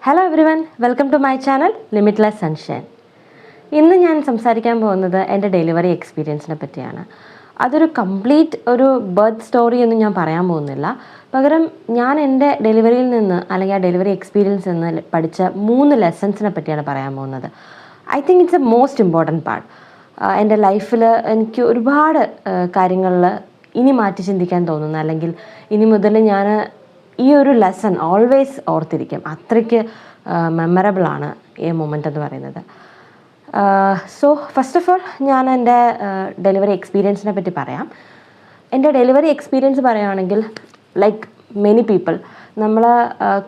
Hello everyone, welcome to my channel limitless sunshine. ഇന്ന് ഞാൻ സംസാരിക്കാൻ പോകുന്നത് എൻ്റെ ഡെലിവറി എക്സ്പീരിയൻസിനെ പറ്റിയാണ്. അതൊരു കംപ്ലീറ്റ് ഒരു ബർത്ത് സ്റ്റോറി ഒന്നും ഞാൻ പറയാൻ പോകുന്നില്ല. പകരം ഞാൻ എൻ്റെ ഡെലിവറിയിൽ നിന്ന് അല്ലെങ്കിൽ ആ ഡെലിവറി എക്സ്പീരിയൻസ് നിന്ന് പഠിച്ച 3 ലെസൺസിനെ പറ്റിയാണ് പറയാൻ പോകുന്നത്. I think it's A most important part. എൻ്റെ ലൈഫിൽ എനിക്ക് ഒരുപാട് കാര്യങ്ങളിൽ ഇനി മാറ്റി ചിന്തിക്കാൻ തോന്നുന്നു, അല്ലെങ്കിൽ ഇനി മുതൽ ഞാൻ ഈ ഒരു ലെസൺ ഓൾവേസ് ഓർത്തിരിക്കും. അത്രയ്ക്ക് മെമ്മറബിളാണ് ഈ മൊമെൻ്റ് എന്ന് പറയുന്നത്. സോ ഫസ്റ്റ് ഓഫ് ഓൾ ഞാൻ എൻ്റെ ഡെലിവറി എക്സ്പീരിയൻസിനെ പറ്റി പറയാം. എൻ്റെ ഡെലിവറി എക്സ്പീരിയൻസ് പറയുകയാണെങ്കിൽ ലൈക്ക് മെനി പീപ്പിൾ നമ്മൾ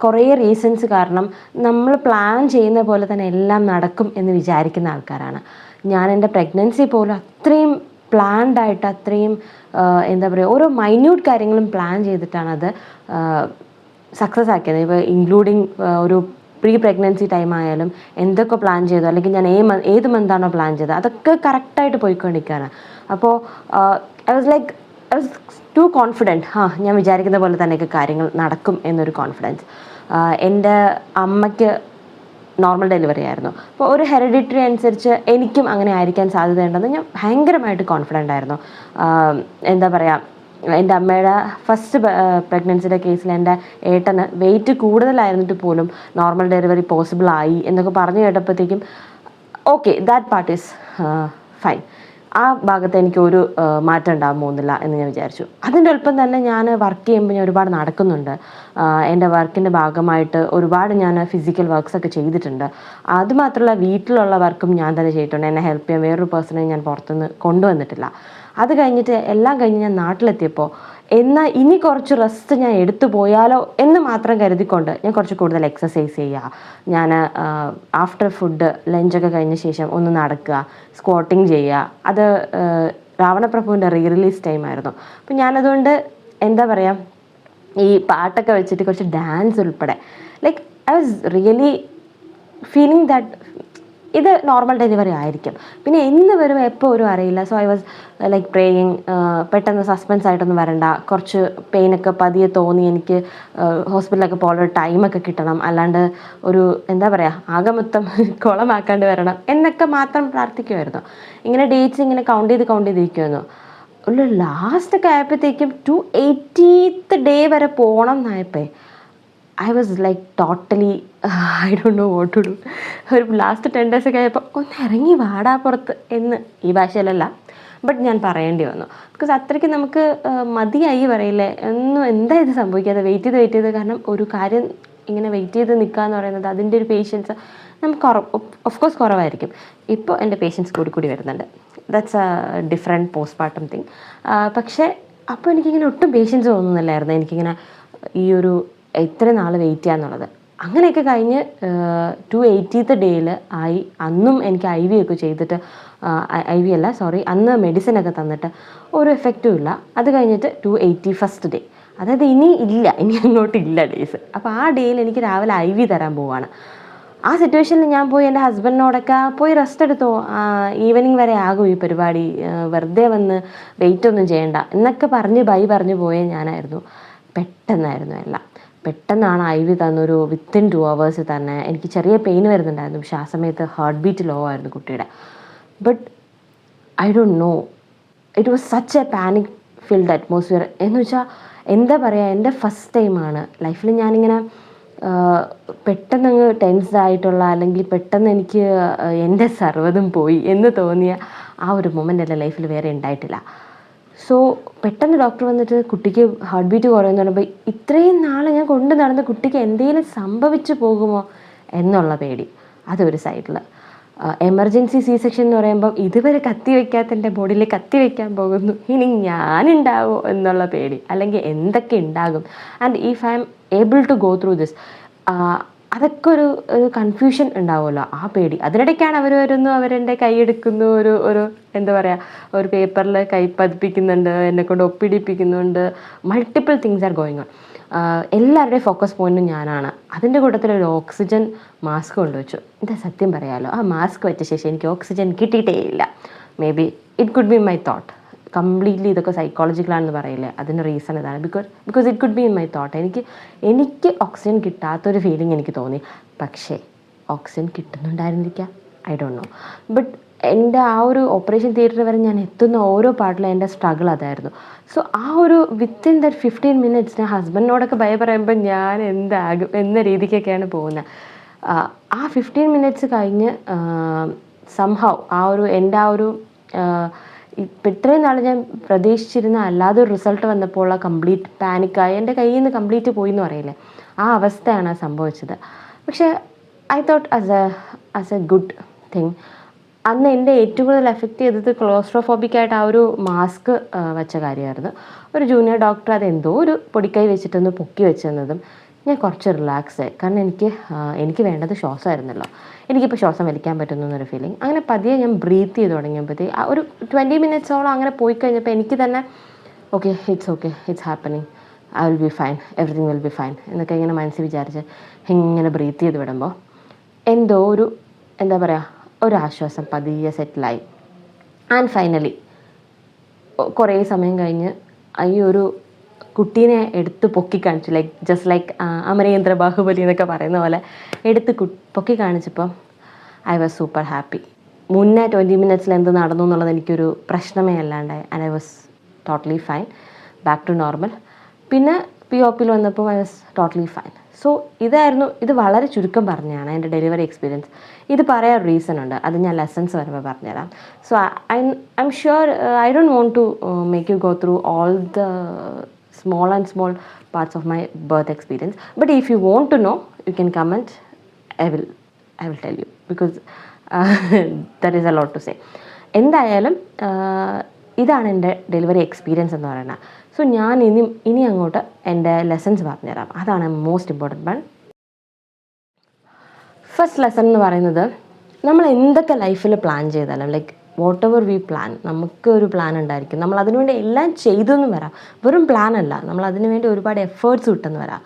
കുറേ റീസൺസ് കാരണം നമ്മൾ പ്ലാൻ ചെയ്യുന്ന പോലെ തന്നെ എല്ലാം നടക്കും എന്ന് വിചാരിക്കുന്ന ആൾക്കാരാണ്. ഞാൻ എൻ്റെ പ്രഗ്നൻസി പോലും അത്രയും പ്ലാൻഡ് ആയിട്ട് അത്രയും എന്താ പറയുക, ഓരോ മൈന്യൂട്ട് കാര്യങ്ങളും പ്ലാൻ ചെയ്തിട്ടാണ് അത് സക്സസ് ആക്കിയത്. ഇപ്പോൾ ഇൻക്ലൂഡിങ് ഒരു പ്രീ പ്രഗ്നൻസി ടൈം ആയാലും എന്തൊക്കെ പ്ലാൻ ചെയ്തു, അല്ലെങ്കിൽ ഞാൻ ഏത് മന്താണോ പ്ലാൻ ചെയ്തത് അതൊക്കെ കറക്റ്റായിട്ട് പോയിക്കൊണ്ടിരിക്കുകയാണ്. അപ്പോൾ ഐ വാസ് ടു കോൺഫിഡൻറ്റ്. ഞാൻ വിചാരിക്കുന്ന പോലെ തന്നെയൊക്കെ കാര്യങ്ങൾ നടക്കും എന്നൊരു കോൺഫിഡൻസ്. എൻ്റെ അമ്മയ്ക്ക് നോർമൽ ഡെലിവറി ആയിരുന്നു. അപ്പോൾ ഒരു ഹെറിഡിറ്ററി അനുസരിച്ച് എനിക്കും അങ്ങനെ ആയിരിക്കാൻ സാധ്യതയുണ്ടെന്ന് ഞാൻ ഭയങ്കരമായിട്ട് കോൺഫിഡൻ്റ് ആയിരുന്നു. എന്താ പറയുക, എൻ്റെ അമ്മയുടെ ഫസ്റ്റ് പ്രഗ്നൻസിയുടെ കേസിൽ എൻ്റെ ഏട്ടന് വെയിറ്റ് കൂടുതലായിരുന്നിട്ട് പോലും നോർമൽ ഡെലിവറി പോസിബിൾ ആയി എന്നൊക്കെ പറഞ്ഞു കേട്ടപ്പോഴത്തേക്കും okay, that part is fine. ആ ഭാഗത്ത് എനിക്കൊരു മാറ്റം ഉണ്ടാകാൻ പോകുന്നില്ല എന്ന് ഞാൻ വിചാരിച്ചു. അതിൻ്റെ ഒപ്പം തന്നെ ഞാൻ വർക്ക് ചെയ്യുമ്പോൾ ഞാൻ ഒരുപാട് നടക്കുന്നുണ്ട്. എൻ്റെ വർക്കിൻ്റെ ഭാഗമായിട്ട് ഒരുപാട് ഞാൻ ഫിസിക്കൽ വർക്ക്സൊക്കെ ചെയ്തിട്ടുണ്ട്. അതുമാത്രമല്ല വീട്ടിലുള്ള വർക്കും ഞാൻ തന്നെ ചെയ്തിട്ടുണ്ട്. എന്നെ ഹെൽപ്പ് ചെയ്യാൻ വേറൊരു പേഴ്സണെ ഞാൻ പുറത്തുനിന്ന് കൊണ്ടുവന്നിട്ടില്ല. അത് കഴിഞ്ഞിട്ട് എല്ലാം കഴിഞ്ഞ് ഞാൻ നാട്ടിലെത്തിയപ്പോൾ എന്നാൽ ഇനി കുറച്ച് റെസ്റ്റ് ഞാൻ എടുത്തു പോയാലോ എന്ന് മാത്രം കരുതിക്കൊണ്ട് ഞാൻ കുറച്ച് കൂടുതൽ എക്സസൈസ് ചെയ്യുക. ഞാൻ ആഫ്റ്റർ ഫുഡ് ലഞ്ചൊക്കെ കഴിഞ്ഞ ശേഷം ഒന്ന് നടക്കുക, സ്ക്വാട്ടിങ് ചെയ്യുക. അത് രാവണപ്രഭുവിൻ്റെ റിലീസ് ടൈം ആയിരുന്നു. അപ്പം ഞാനതുകൊണ്ട് എന്താ പറയുക, ഈ പാട്ടൊക്കെ വെച്ചിട്ട് കുറച്ച് ഡാൻസ് ഉൾപ്പെടെ like I was really feeling that ഇത് നോർമൽ ഡെലിവറി ആയിരിക്കും. പിന്നെ എന്ന് വരും എപ്പോൾ വരും അറിയില്ല. So I was like praying, പെട്ടെന്ന് സസ്പെൻസ് ആയിട്ടൊന്നും വരണ്ട, കുറച്ച് പെയിനൊക്കെ പതിയെ തോന്നി എനിക്ക് ഹോസ്പിറ്റലൊക്കെ പോകാനുള്ള ടൈമൊക്കെ കിട്ടണം, അല്ലാണ്ട് ഒരു എന്താ പറയുക ആകെ മൊത്തം കുളമാക്കാണ്ട് വരണം എന്നൊക്കെ മാത്രം പ്രാർത്ഥിക്കുമായിരുന്നു. ഇങ്ങനെ ഡേറ്റ്സ് ഇങ്ങനെ കൗണ്ട് ചെയ്തിരിക്കുമായിരുന്നു. ഒരു ലാസ്റ്റൊക്കെ ആയപ്പോഴത്തേക്കും 280th ഡേ വരെ പോകണം എന്നായപ്പോൾ I was like totally I don't know what to do. ഒരു ലാസ്റ്റ് 10 days ഒക്കെ ആയപ്പോൾ ഒന്ന് ഇറങ്ങി വാടാ പുറത്ത് എന്ന് ഈ ഭാഷയിലല്ല, ബട്ട് ഞാൻ പറയേണ്ടി വന്നു. ബിക്കോസ് അത്രയ്ക്ക് നമുക്ക് മതിയായി പറയില്ലേ, എന്താ ഇത് സംഭവിക്കാതെ വെയിറ്റ് ചെയ്ത്. കാരണം ഒരു കാര്യം ഇങ്ങനെ വെയിറ്റ് ചെയ്ത് നിൽക്കുക എന്ന് പറയുന്നത് അതിൻ്റെ ഒരു പേഷ്യൻസ് നമുക്ക് ഓഫ് കോഴ്സ് കുറവായിരിക്കും. ഇപ്പോൾ എൻ്റെ പേഷ്യൻസ് കൂടി വരുന്നുണ്ട്. That's A different postmortem thing. പക്ഷേ അപ്പോൾ എനിക്കിങ്ങനെ ഒട്ടും പേഷ്യൻസ് തോന്നുന്നില്ലായിരുന്നു എനിക്കിങ്ങനെ ഈ ഒരു എത്ര നാൾ വെയിറ്റ് ചെയ്യാന്നുള്ളത്. അങ്ങനെയൊക്കെ കഴിഞ്ഞ് 280th ഡേയിൽ ആയി. അന്നും എനിക്ക് IV ഒക്കെ ചെയ്തിട്ട് IV അല്ല സോറി, അന്ന് മെഡിസിനൊക്കെ തന്നിട്ട് ഒരു എഫക്റ്റും ഇല്ല. അത് കഴിഞ്ഞിട്ട് 281st ഡേ, അതായത് ഇനി അങ്ങോട്ടില്ല ഡേയ്സ്. അപ്പോൾ ആ ഡേയിൽ എനിക്ക് രാവിലെ IV തരാൻ പോവാണ്. ആ സിറ്റുവേഷനിൽ ഞാൻ പോയി എൻ്റെ ഹസ്ബൻഡിനോടൊക്കെ പോയി റെസ്റ്റ് എടുത്തോ, ഈവനിങ് വരെ ആകും ഈ പരിപാടി, വെറുതെ വന്ന് വെയിറ്റ് ഒന്നും ചെയ്യണ്ട എന്നൊക്കെ പറഞ്ഞ് പോയ ഞാനായിരുന്നു. പെട്ടെന്നായിരുന്നു എല്ലാം. പെട്ടെന്നാണ് IV തന്നൊരു വിത്തിൻ 2 hours തന്നെ എനിക്ക് ചെറിയ പെയിൻ വരുന്നുണ്ടായിരുന്നു. പക്ഷെ ആ സമയത്ത് ഹാർട്ട് ബീറ്റ് ലോ ആയിരുന്നു കുട്ടിയുടെ. But I don't no, it was such A panic filled atmosphere. എന്ന് വെച്ചാൽ എന്താ പറയുക, എൻ്റെ ഫസ്റ്റ് ടൈമാണ് ലൈഫിൽ ഞാനിങ്ങനെ പെട്ടെന്നങ്ങ് ടെൻസ്ഡ് ആയിട്ടുള്ള, അല്ലെങ്കിൽ പെട്ടെന്ന് എനിക്ക് എൻ്റെ സർവ്വതും പോയി എന്ന് തോന്നിയ ആ ഒരു മൊമെൻ്റ് എൻ്റെ ലൈഫിൽ വേറെ ഉണ്ടായിട്ടില്ല. സോ പെട്ടെന്ന് ഡോക്ടർ വന്നിട്ട് കുട്ടിക്ക് ഹാർട്ട് ബീറ്റ് കുറയുമെന്ന് പറയുമ്പോൾ ഇത്രയും നാൾ ഞാൻ കൊണ്ട് നടന്ന കുട്ടിക്ക് എന്തെങ്കിലും സംഭവിച്ചു പോകുമോ എന്നുള്ള പേടി അതൊരു സൈഡിൽ. എമർജൻസി C-section എന്ന് പറയുമ്പോൾ ഇതുവരെ കത്തി വയ്ക്കാത്ത എൻ്റെ ബോഡിയിൽ കത്തി വയ്ക്കാൻ പോകുന്നു, ഇനി ഞാനുണ്ടാവുമോ എന്നുള്ള പേടി, അല്ലെങ്കിൽ എന്തൊക്കെ ഉണ്ടാകും, and if I am able to go through this, അതൊക്കെ ഒരു കൺഫ്യൂഷൻ ഉണ്ടാവുമല്ലോ, ആ പേടി. അതിനിടയ്ക്കാണ് അവർ വരുന്നു, അവരെൻ്റെ കൈയെടുക്കുന്നു, ഒരു എന്താ പറയുക, ഒരു പേപ്പറിൽ കൈ പതിപ്പിക്കുന്നുണ്ട്, എന്നെക്കൊണ്ട് ഒപ്പിടിപ്പിക്കുന്നുണ്ട്, multiple things are going on. എല്ലാവരുടെയും ഫോക്കസ് പോയിൻറ്റും ഞാനാണ്. അതിൻ്റെ കൂട്ടത്തിൽ ഒരു ഓക്സിജൻ മാസ്ക് കൊണ്ടുവച്ചു. എന്താ സത്യം പറയാമല്ലോ, ആ മാസ്ക് വെച്ച ശേഷം എനിക്ക് ഓക്സിജൻ കിട്ടിയിട്ടേ ഇല്ല. Maybe it could be my thought. Completely ഇതൊക്കെ സൈക്കോളജിക്കലാണെന്ന് പറയില്ലേ, അതിന് റീസൺ ഇതാണ്. Because it could be in my thought. എനിക്ക് ഓക്സിജൻ കിട്ടാത്തൊരു ഫീലിംഗ് എനിക്ക് തോന്നി. പക്ഷേ ഓക്സിജൻ കിട്ടുന്നുണ്ടായിരുന്നിരിക്കാം, ഐ ഡോണ്ട് നോ. ബട്ട് എൻ്റെ ആ ഒരു ഓപ്പറേഷൻ തിയേറ്റർ വരെ ഞാൻ എത്തുന്ന ഓരോ പാർട്ടിലും എൻ്റെ സ്ട്രഗിൾ അതായിരുന്നു. സോ ആ ഒരു വിത്തിൻ ദറ്റ് 15 minutes ഞാൻ ഹസ്ബൻഡിനോടൊക്കെ ഭയ പറയുമ്പോൾ ഞാൻ എന്താകും എന്ന രീതിക്കൊക്കെയാണ് പോകുന്നത്. ആ 15 minutes കഴിഞ്ഞ് സംഹൗ ആ ഒരു എൻ്റെ ആ ഒരു ഇപ്പം ഇത്രയും നാൾ ഞാൻ പ്രതീക്ഷിച്ചിരുന്ന അല്ലാതെ ഒരു റിസൾട്ട് വന്നപ്പോൾ കംപ്ലീറ്റ് പാനിക്കായി എൻ്റെ കയ്യിൽ നിന്ന് കംപ്ലീറ്റ് പോയി എന്ന് പറയില്ലേ, ആ അവസ്ഥയാണ് സംഭവിച്ചത്. പക്ഷേ I thought as A good thing അന്ന് എൻ്റെ ഏറ്റവും കൂടുതൽ എഫക്റ്റ് ചെയ്തത് ക്ലോസ്ട്രോഫോബിക്കായിട്ട് ആ ഒരു മാസ്ക് വെച്ച കാര്യമായിരുന്നു. ഒരു ജൂനിയർ ഡോക്ടർ അതെന്തോ ഒരു പൊടിക്കൈ വെച്ചിട്ടൊന്ന് പൊക്കി വെച്ച് തന്നതും ഞാൻ കുറച്ച് റിലാക്സ് ആയി. കാരണം എനിക്ക് വേണ്ടത് ശ്വാസമായിരുന്നല്ലോ. എനിക്കിപ്പോൾ ശ്വാസം വലിക്കാൻ പറ്റുന്നു എന്നൊരു ഫീലിംഗ്. അങ്ങനെ പതിയെ ഞാൻ ബ്രീത്ത് ചെയ്ത് തുടങ്ങിയപ്പോഴത്തേക്ക് ആ ഒരു 20 minutesോളം അങ്ങനെ പോയി കഴിഞ്ഞപ്പോൾ എനിക്ക് തന്നെ okay it's happening, I will be fine, everything will be fine എന്നൊക്കെ ഇങ്ങനെ മനസ്സിൽ വിചാരിച്ച് ഇങ്ങനെ ബ്രീത്ത് ചെയ്ത് വിടുമ്പോൾ എന്തോ ഒരു എന്താ പറയുക ഒരാശ്വാസം പതിയെ സെറ്റിലായി. ആൻഡ് ഫൈനലി കുറേ സമയം കഴിഞ്ഞ് ഈ ഒരു കുട്ടീനെ എടുത്ത് പൊക്കി കാണിച്ചു, ജസ്റ്റ് ലൈക്ക് അമരേന്ദ്ര ബാഹുബലി എന്നൊക്കെ പറയുന്ന പോലെ എടുത്ത് പൊക്കി കാണിച്ചപ്പോൾ ഐ വാസ് സൂപ്പർ ഹാപ്പി. മുന്നേ 20 minutesൽ എന്ത് നടന്നു എന്നുള്ളത് എനിക്കൊരു പ്രശ്നമേ അല്ലാണ്ടായി. And I was totally fine, back to normal. പിന്നെ POPയിൽ വന്നപ്പോൾ I was totally fine. So ഇത് വളരെ ചുരുക്കം പറഞ്ഞതാണ് എൻ്റെ ഡെലിവറി എക്സ്പീരിയൻസ്. ഇത് പറയാൻ റീസൺ ഉണ്ട്, അത് ഞാൻ ലെസൺസ് വരുമ്പോൾ പറഞ്ഞുതരാം. So I am sure I don't want to make you go through all the small parts of my birth experience, but if you want to know you can comment. I will tell you because there is a lot to say. എന്തായാലും ഇതാണ് എൻ്റെ delivery experience എന്ന് പറയുന്നത്. So ഞാൻ ഇനി അങ്ങോട്ട് എൻ്റെ lessons പറഞ്ഞുതരാം. അതാണ് most important one. First lesson എന്ന് പറയുന്നത്, നമ്മൾ എന്തൊക്കെ ലൈഫിൽ പ്ലാൻ ചെയ്താലും like whatever we plan, നമുക്ക് ഒരു പ്ലാൻ ഉണ്ടായിരിക്കും. നമ്മൾ അതിനുവേണ്ടി എല്ലാം ചെയ്തെന്ന് വരാം, വെറും പ്ലാൻ അല്ല, നമ്മൾ അതിനു വേണ്ടി ഒരുപാട് എഫേർട്സ് ഇട്ടെന്ന് വരാം.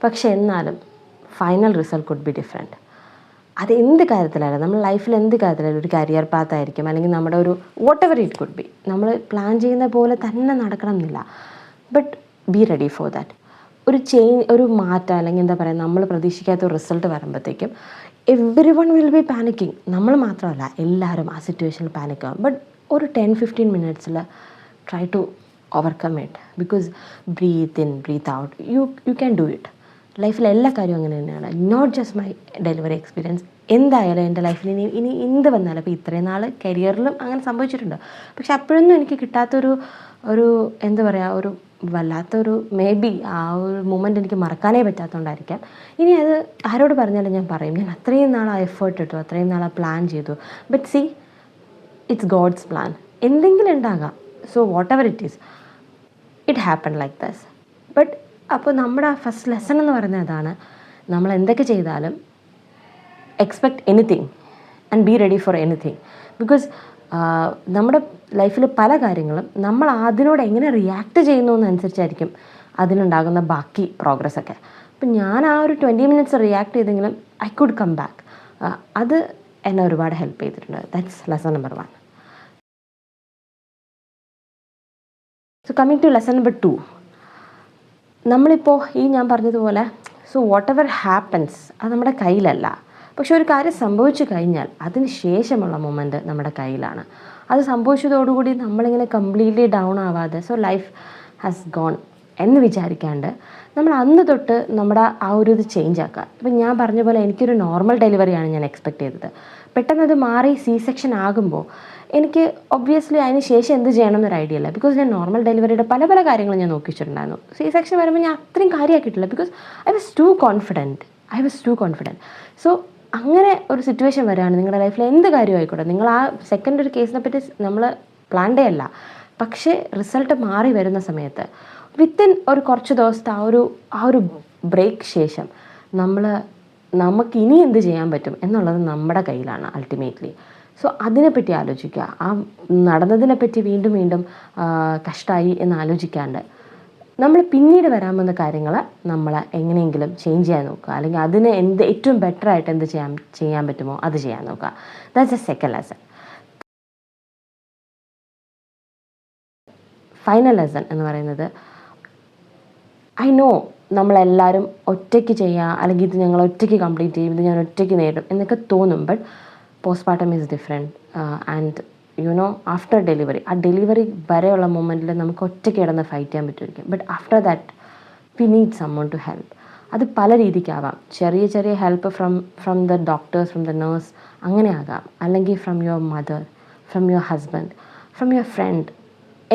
പക്ഷെ എന്നാലും final result could be different. അത് എന്ത് കാര്യത്തിലായാലും, നമ്മൾ ലൈഫിൽ എന്ത് കാര്യത്തിലായാലും, ഒരു കരിയർ പാത്ത് ആയിരിക്കും, അല്ലെങ്കിൽ നമ്മുടെ ഒരു what ever it could B, നമ്മൾ പ്ലാൻ ചെയ്യുന്ന പോലെ തന്നെ നടക്കണം എന്നില്ല. But be ready for that. ഒരു മാറ്റം അല്ലെങ്കിൽ എന്താ പറയുക, നമ്മൾ പ്രതീക്ഷിക്കാത്ത ഒരു റിസൾട്ട് വരുമ്പോഴത്തേക്കും everyone will be panicking. നമ്മൾ മാത്രമല്ല, എല്ലാവരും ആ സിറ്റുവേഷനിൽ പാനിക്കാവും. ബട്ട് ഒരു 10-15 minutesൽ try to overcome it. Because breathe in breathe out, you can do it. ലൈഫിൽ എല്ലാ കാര്യവും അങ്ങനെ തന്നെയാണ്, not just my delivery experience. എന്തായാലും എൻ്റെ ലൈഫിൽ ഇനി എന്ത് വന്നാലും, അപ്പോൾ ഇത്രയും നാൾ കരിയറിലും അങ്ങനെ സംഭവിച്ചിട്ടുണ്ട്. പക്ഷെ അപ്പോഴൊന്നും എനിക്ക് കിട്ടാത്തൊരു എന്താ പറയുക, ഒരു വല്ലാത്തൊരു മേ ബി ആ ഒരു മൊമെൻ്റ് എനിക്ക് മറക്കാനേ പറ്റാത്തതുകൊണ്ടായിരിക്കാം. ഇനി അത് ആരോട് പറഞ്ഞാലും ഞാൻ പറയും, ഞാൻ അത്രയും നാൾ ആ എഫേർട്ട് ഇട്ടു, അത്രയും നാൾ ആ പ്ലാൻ ചെയ്തു. But see, it's God's plan. എന്തെങ്കിലും ഉണ്ടാകാം. So whatever it is, it happen like this. But അപ്പോൾ നമ്മുടെ ആ ഫസ്റ്റ് ലെസൺ എന്ന് പറയുന്നത് അതാണ്, നമ്മൾ എന്തൊക്കെ ചെയ്താലും expect anything and be ready for anything. Because നമ്മുടെ ലൈഫിൽ പല കാര്യങ്ങളും നമ്മൾ അതിനോട് എങ്ങനെ റിയാക്ട് ചെയ്യുന്നു എന്നനുസരിച്ചായിരിക്കും അതിനുണ്ടാകുന്ന ബാക്കി പ്രോഗ്രസ്സൊക്കെ. അപ്പം ഞാൻ ആ ഒരു 20 minutes റിയാക്ട് ചെയ്തെങ്കിലും ഐ കുഡ് കം ബാക്ക്. അത് എന്നെ ഒരുപാട് ഹെൽപ്പ് ചെയ്തിട്ടുണ്ട്. That's lesson number 1. So coming to lesson number 2, നമ്മളിപ്പോൾ ഞാൻ പറഞ്ഞതുപോലെ വാട്ട് എവർ ഹാപ്പൻസ് അത് നമ്മുടെ കയ്യിലല്ല. പക്ഷെ ഒരു കാര്യം സംഭവിച്ചു കഴിഞ്ഞാൽ അതിന് ശേഷമുള്ള മൊമെൻറ്റ് നമ്മുടെ കയ്യിലാണ്. അത് സംഭവിച്ചതോടുകൂടി നമ്മളിങ്ങനെ കംപ്ലീറ്റ്ലി ഡൗൺ ആവാതെ ലൈഫ് ഹാസ് ഗോൺ എന്ന് വിചാരിക്കാണ്ട് നമ്മൾ അന്ന് തൊട്ട് നമ്മുടെ ആ ഒരു ഇത് ചേഞ്ച് ആക്കുക. ഇപ്പം ഞാൻ പറഞ്ഞ പോലെ എനിക്കൊരു നോർമൽ ഡെലിവറിയാണ് ഞാൻ എക്സ്പെക്റ്റ് ചെയ്തത്. പെട്ടെന്ന് അത് മാറി C-section ആകുമ്പോൾ എനിക്ക് ഒബ്വിയസ്ലി അതിന് ശേഷം എന്ത് ചെയ്യണം എന്നൊരു ഐഡിയ ഇല്ല. ബിക്കോസ് ഞാൻ നോർമൽ ഡെലിവറിയുടെ പല കാര്യങ്ങളും ഞാൻ നോക്കിച്ചിട്ടുണ്ടായിരുന്നു. C-section വരുമ്പോൾ ഞാൻ അത്രയും കാര്യമാക്കിയിട്ടില്ല. Because I was too confident. So അങ്ങനെ ഒരു സിറ്റുവേഷൻ വരികയാണ് നിങ്ങളുടെ ലൈഫിൽ എന്ത് കാര്യമായിക്കോട്ടെ, നിങ്ങൾ ആ സെക്കൻഡ് ഒരു കേസിനെ പറ്റി നമ്മൾ പ്ലാൻഡേ അല്ല, പക്ഷേ റിസൾട്ട് മാറി വരുന്ന സമയത്ത് വിത്തിൻ ഒരു കുറച്ച് ദിവസത്തെ ആ ഒരു ബ്രേക്ക് ശേഷം നമുക്ക് ഇനി എന്ത് ചെയ്യാൻ പറ്റും എന്നുള്ളത് നമ്മുടെ കയ്യിലാണ് അൾട്ടിമേറ്റ്ലി. സോ അതിനെപ്പറ്റി ആലോചിക്കുക. ആ നടന്നതിനെപ്പറ്റി വീണ്ടും കഷ്ടമായി എന്ന് ആലോചിക്കാണ്ട് നമ്മൾ പിന്നീട് വരാമെന്ന കാര്യങ്ങൾ നമ്മൾ എങ്ങനെയെങ്കിലും ചേഞ്ച് ചെയ്യാൻ നോക്കുക, അല്ലെങ്കിൽ അതിന് ഏറ്റവും ബെറ്ററായിട്ട് എന്ത് ചെയ്യാൻ പറ്റുമോ അത് ചെയ്യാൻ നോക്കുക. That's A second lesson. Final lesson എന്ന് പറയുന്നത്, ഐ നോ നമ്മളെല്ലാവരും ഒറ്റയ്ക്ക് ചെയ്യുക, അല്ലെങ്കിൽ ഇത് ഞങ്ങൾ ഒറ്റയ്ക്ക് കംപ്ലീറ്റ് ചെയ്യും, ഇത് ഞാൻ ഒറ്റയ്ക്ക് നേടും എന്നൊക്കെ തോന്നും. But postmortem is different. And after delivery, ആ ഡെലിവറി വരെയുള്ള മൊമെൻറ്റിൽ നമുക്ക് ഒറ്റയ്ക്ക് കിടന്ന് ഫൈറ്റ് ചെയ്യാൻ പറ്റുമായിരിക്കും. But after that we need someone to help. അത് പല രീതിക്കാവാം. ചെറിയ ചെറിയ help from the doctors, from the nurse, അങ്ങനെ ആകാം. അല്ലെങ്കിൽ from your mother, from your husband, from your friend,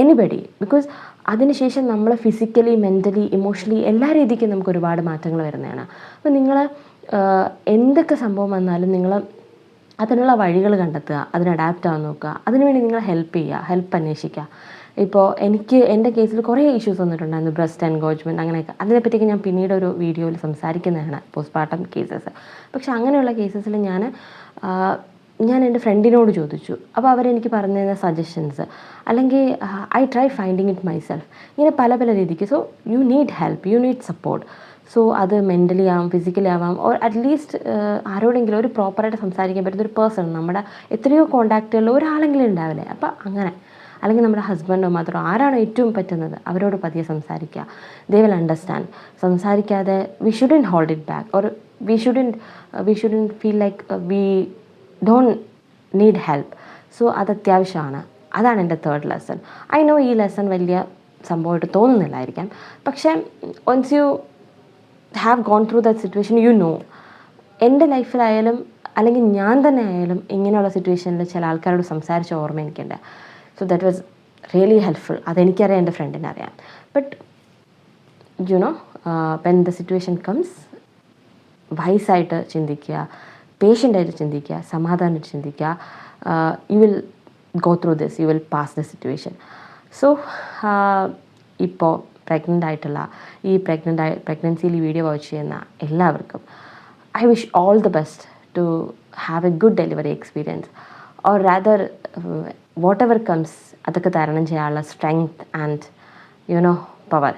anybody. Because അതിനുശേഷം നമ്മൾ ഫിസിക്കലി, മെൻ്റലി, ഇമോഷണലി എല്ലാ രീതിക്കും നമുക്ക് ഒരുപാട് മാറ്റങ്ങൾ വരുന്നതാണ്. അപ്പോൾ നിങ്ങൾ എന്തൊക്കെ സംഭവം വന്നാലും നിങ്ങൾ അതിനുള്ള വഴികൾ കണ്ടെത്തുക, അതിന് അഡാപ്റ്റ് ആവാൻ നോക്കുക, അതിനുവേണ്ടി നിങ്ങൾ ഹെൽപ്പ് ചെയ്യുക, ഹെൽപ്പ് അന്വേഷിക്കുക. ഇപ്പോൾ എൻ്റെ കേസിൽ കുറേ ഇഷ്യൂസ് വന്നിട്ടുണ്ടായിരുന്നു, ബ്രസ്റ്റ് എൻഗോജ്മെൻറ്റ് അങ്ങനെയൊക്കെ. അതിനെപ്പറ്റിയൊക്കെ ഞാൻ പിന്നീട് ഒരു വീഡിയോയിൽ സംസാരിക്കുന്നതാണ്, പോസ്റ്റ്മോർട്ടം കേസസ്. പക്ഷെ അങ്ങനെയുള്ള കേസസിൽ ഞാൻ എൻ്റെ ഫ്രണ്ടിനോട് ചോദിച്ചു. അപ്പോൾ അവരെനിക്ക് പറഞ്ഞു തന്ന സജഷൻസ്, അല്ലെങ്കിൽ I try finding it myself, ഇങ്ങനെ പല പല രീതിക്ക്. So you need help, you need support. So അത് മെൻ്റലി ആവാം, ഫിസിക്കലി ആവാം, ഓർ അറ്റ്ലീസ്റ്റ് ആരോടെങ്കിലും ഒരു പ്രോപ്പറായിട്ട് സംസാരിക്കാൻ പറ്റുന്ന ഒരു പേഴ്സൺ, നമ്മുടെ എത്രയോ കോൺടാക്റ്റുകളിൽ ഒരാളെങ്കിലും ഉണ്ടാവില്ലേ. അപ്പോൾ അങ്ങനെ, അല്ലെങ്കിൽ നമ്മുടെ ഹസ്ബൻഡോ മദറോ ആരാണോ ഏറ്റവും പറ്റുന്നത് അവരോട് പതിയെ സംസാരിക്കുക. They will understand. സംസാരിക്കാതെ we shouldn't hold it back, or we shouldn't feel like we don't need help. So അത് അത്യാവശ്യമാണ്. അതാണ് എൻ്റെ തേർഡ് ലെസൺ. ഐ നോ ഈ ലെസൺ വലിയ സംഭവമായിട്ട് തോന്നുന്നില്ലായിരിക്കാം, പക്ഷേ once you have gone through that situation you know. എൻ്റെ ലൈഫിലായാലും അല്ലെങ്കിൽ ഞാൻ തന്നെ ആയാലും ഇങ്ങനെയുള്ള സിറ്റുവേഷനിൽ ചില ആൾക്കാരോട് സംസാരിച്ച ഓർമ്മ എനിക്കുണ്ട്. So that was really helpful. അതെനിക്കറിയാം, എൻ്റെ ഫ്രണ്ടിനെ അറിയാം. But when the situation comes, വൈസായിട്ട് ചിന്തിക്കുക, പേഷ്യൻ്റായിട്ട് ചിന്തിക്കുക, സമാധാനമായിട്ട് ചിന്തിക്കുക. You will go through this, you will pass the situation. So ഇപ്പോൾ പ്രഗ്നൻ്റ് ആയിട്ടുള്ള ഈ പ്രഗ്നൻസിയിൽ ഈ വീഡിയോ വാച്ച് ചെയ്യുന്ന എല്ലാവർക്കും I wish all the best to have a good delivery experience, or rather whatever comes അതൊക്കെ തരണം ചെയ്യാനുള്ള സ്ട്രെങ്ത് ആൻഡ് പവർ.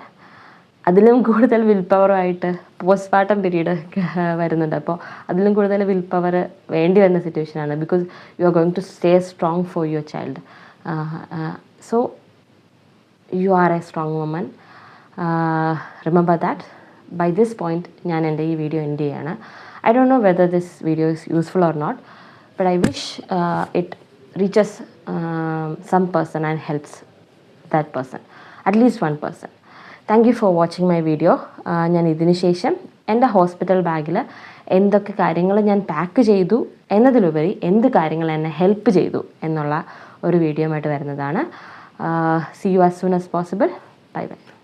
അതിലും കൂടുതൽ വിൽ പവറുമായിട്ട് പോസ്റ്റ്മോർട്ടം പീരീഡ് വരുന്നുണ്ട്. അപ്പോൾ അതിലും കൂടുതൽ വിൽ പവർ വേണ്ടി വരുന്ന സിറ്റുവേഷനാണ്. Because you are going to stay strong for your child. So you are a strong woman. Remember that. By this point ഞാൻ എൻ്റെ ഈ വീഡിയോ എൻഡ് ചെയ്യാണ്. I don't know whether this video is useful or not, but I wish it reaches some person and helps that person, at least one person. Thank you for watching my video. ഞാൻ ഇതിന് ശേഷം എൻ്റെ hospital ബാഗിൽ എന്തൊക്കെ കാര്യങ്ങൾ ഞാൻ pack ചെയ്തു എന്നതിലുപരി എന്ത് കാര്യങ്ങൾ എന്നെ ഹെൽപ്പ് ചെയ്തു എന്നുള്ള ഒരു വീഡിയോ ആയിട്ട് വരുന്നതാണ്. See you as soon as possible. Bye bye.